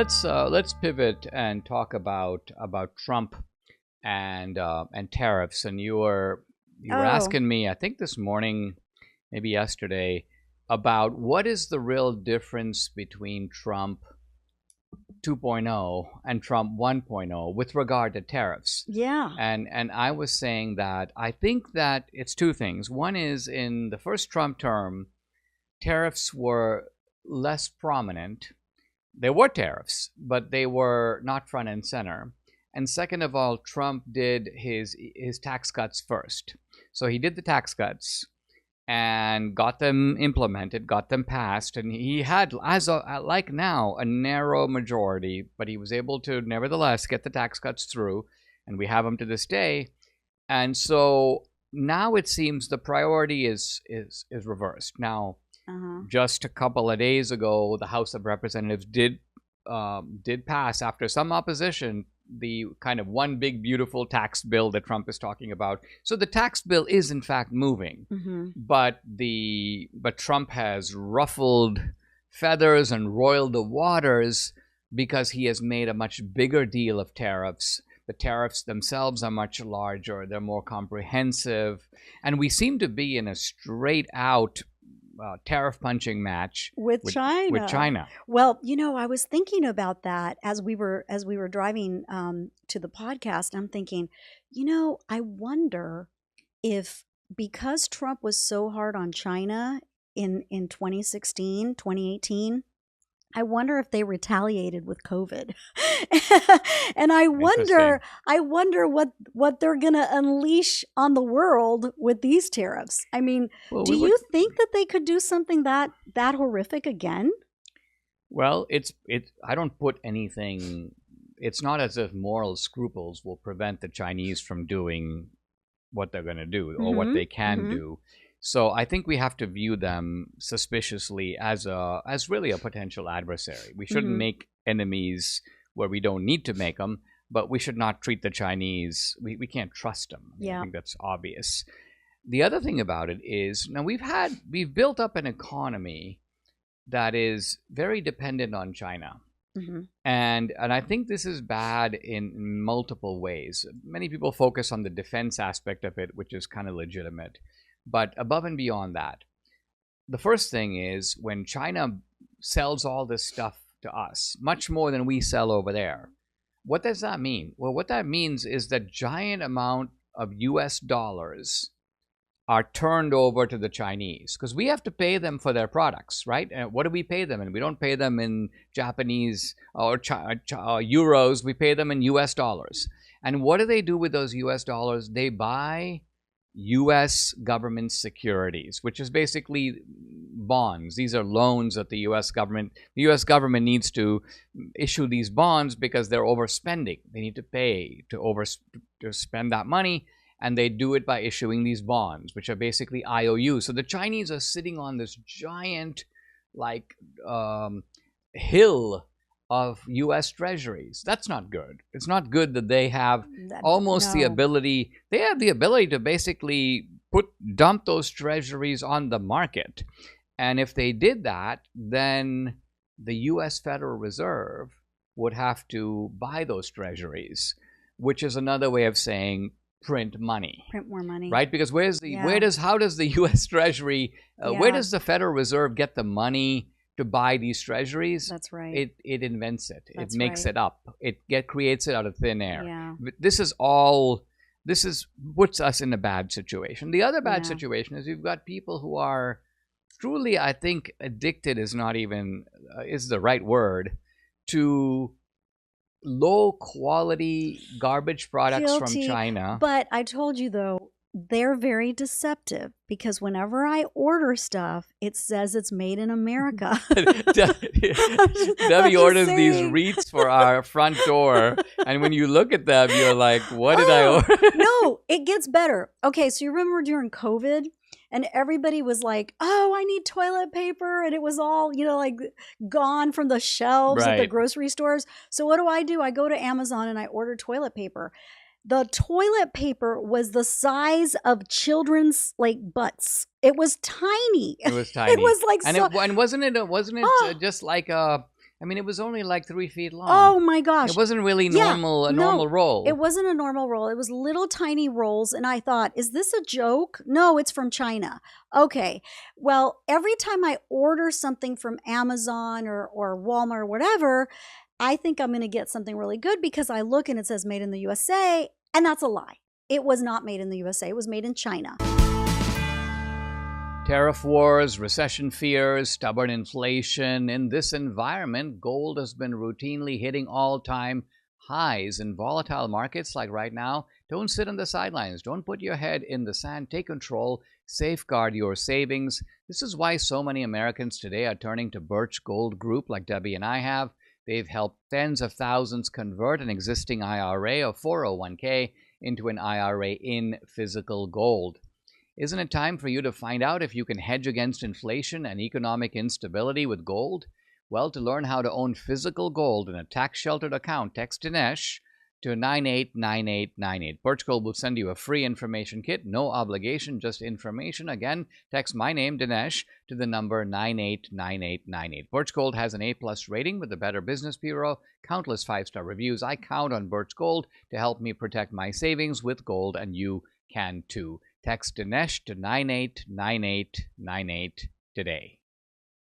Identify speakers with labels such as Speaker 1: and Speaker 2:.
Speaker 1: let's pivot and talk about Trump and tariffs. And you were
Speaker 2: Oh,
Speaker 1: asking me, I think this morning, maybe yesterday, about what is the real difference between Trump 2.0 and Trump 1.0 with regard to tariffs.
Speaker 2: yeah.
Speaker 1: And I was saying that I think that it's two things. One is in the first Trump term, tariffs were less prominent. There were tariffs, but they were not front and center. And second of all, Trump did his tax cuts first. So he did the tax cuts and got them implemented, got them passed, and he had, like now, a narrow majority, but he was able to nevertheless get the tax cuts through, and we have them to this day. And so now it seems the priority is reversed. Now,
Speaker 2: Uh-huh.
Speaker 1: just a couple of days ago, the House of Representatives did pass, after some opposition, the kind of one big beautiful tax bill that Trump is talking about. So the tax bill is in fact moving,
Speaker 2: Mm-hmm.
Speaker 1: but Trump has ruffled feathers and roiled the waters because he has made a much bigger deal of tariffs. The tariffs themselves are much larger, they're more comprehensive, and we seem to be in a straight out tariff punching match
Speaker 2: With
Speaker 1: with
Speaker 2: China.
Speaker 1: China.
Speaker 2: Well, I was thinking about that as we were driving to the podcast. I'm thinking, I wonder if because Trump was so hard on China in 2016, 2018. I wonder if they retaliated with COVID. And I wonder
Speaker 1: Interesting.
Speaker 2: I wonder what they're going to unleash on the world with these tariffs. I mean,
Speaker 1: Well,
Speaker 2: do
Speaker 1: we would.
Speaker 2: you think that they could do something that horrific again?
Speaker 1: Well, I don't put anything. It's not as if moral scruples will prevent the Chinese from doing what they're going to do or what
Speaker 2: Mhm.
Speaker 1: they can
Speaker 2: Mhm.
Speaker 1: do. So I think we have to view them suspiciously as really a potential adversary. We shouldn't
Speaker 2: Mhm.
Speaker 1: make enemies where we don't need to make them, but we should not treat the Chinese. We can't trust them. I mean, I
Speaker 2: Yeah.
Speaker 1: think that's obvious. The other thing about it is now we've built up an economy that is very dependent on China.
Speaker 2: Mhm.
Speaker 1: And I think this is bad in multiple ways. Many people focus on the defense aspect of it, which is kind of legitimate. But above and beyond that, the first thing is when China sells all this stuff to us, much more than we sell over there. What does that mean? Well, what that means is that giant amount of US dollars are turned over to the Chinese because we have to pay them for their products, right? And what do we pay them in? We don't pay them in Japanese or euros. We pay them in US dollars. And what do they do with those US dollars? They buy US government securities, which is basically bonds. These are loans that the US government needs to issue these bonds because they're overspending. They need to pay to spend that money, and they do it by issuing these bonds, which are basically IOUs. So the Chinese are sitting on this giant, like, hill of U.S. treasuries. That's not good. It's not good that they have almost the
Speaker 2: No.
Speaker 1: ability. They have the ability to basically dump those treasuries on the market, and if they did that, then the U.S. Federal Reserve would have to buy those treasuries, which is another way of saying print money,
Speaker 2: Print more money.
Speaker 1: right? Because
Speaker 2: Yeah.
Speaker 1: how does the U.S. Treasury, where
Speaker 2: Yeah.
Speaker 1: does the Federal Reserve get the money to buy these treasuries?
Speaker 2: That's right.
Speaker 1: It invents it.
Speaker 2: That's
Speaker 1: It makes
Speaker 2: right.
Speaker 1: it up. Creates it out of thin air.
Speaker 2: Yeah.
Speaker 1: But puts us in a bad situation. The other bad
Speaker 2: Yeah.
Speaker 1: situation is you've got people who are truly, I think, addicted is not even is the right word, to low quality garbage products from
Speaker 2: Guilty.
Speaker 1: China.
Speaker 2: But I told you though, they're very deceptive because whenever I order stuff, it says it's made in America.
Speaker 1: Debbie
Speaker 2: I'm
Speaker 1: orders
Speaker 2: just
Speaker 1: these
Speaker 2: saying.
Speaker 1: wreaths for our front door, and when you look at them, you're like, "What did I
Speaker 2: Oh,
Speaker 1: order?"
Speaker 2: no, it gets better. Okay, so you remember during COVID and everybody was like, "Oh, I need toilet paper," and it was all, like gone from the shelves at the
Speaker 1: Right.
Speaker 2: grocery stores. So what do? I go to Amazon and I order toilet paper. The toilet paper was the size of children's butts. It was tiny.
Speaker 1: It was
Speaker 2: It
Speaker 1: tiny.
Speaker 2: was like
Speaker 1: And
Speaker 2: so.
Speaker 1: wasn't it
Speaker 2: Oh,
Speaker 1: just like I mean, it was only like 3 feet long.
Speaker 2: Oh my gosh.
Speaker 1: It wasn't really normal, a normal roll.
Speaker 2: It wasn't a normal roll. It was little tiny rolls. And I thought, is this a joke? No, it's from China. Okay. Well, every time I order something from Amazon or Walmart or whatever, I think I'm going to get something really good because I look and it says made in the USA. And that's a lie. It was not made in the USA. It was made in China.
Speaker 1: Tariff wars, recession fears, stubborn inflation. In this environment, gold has been routinely hitting all-time highs. In volatile markets like right now, don't sit on the sidelines. Don't put your head in the sand. Take control. Safeguard your savings. This is why so many Americans today are turning to Birch Gold Group like Debbie and I have. They've helped tens of thousands convert an existing IRA or 401k into an IRA in physical gold. Isn't it time for you to find out if you can hedge against inflation and economic instability with gold? Well, to learn how to own physical gold in a tax-sheltered account, text Dinesh to 989898. Birch Gold will send you a free information kit, no obligation, just information. Again, text my name, Dinesh, to the number 989898. Birch Gold has an A-plus rating with the Better Business Bureau, countless 5-star reviews. I count on Birch Gold to help me protect my savings with gold, and you can too. Text Dinesh to 989898 today.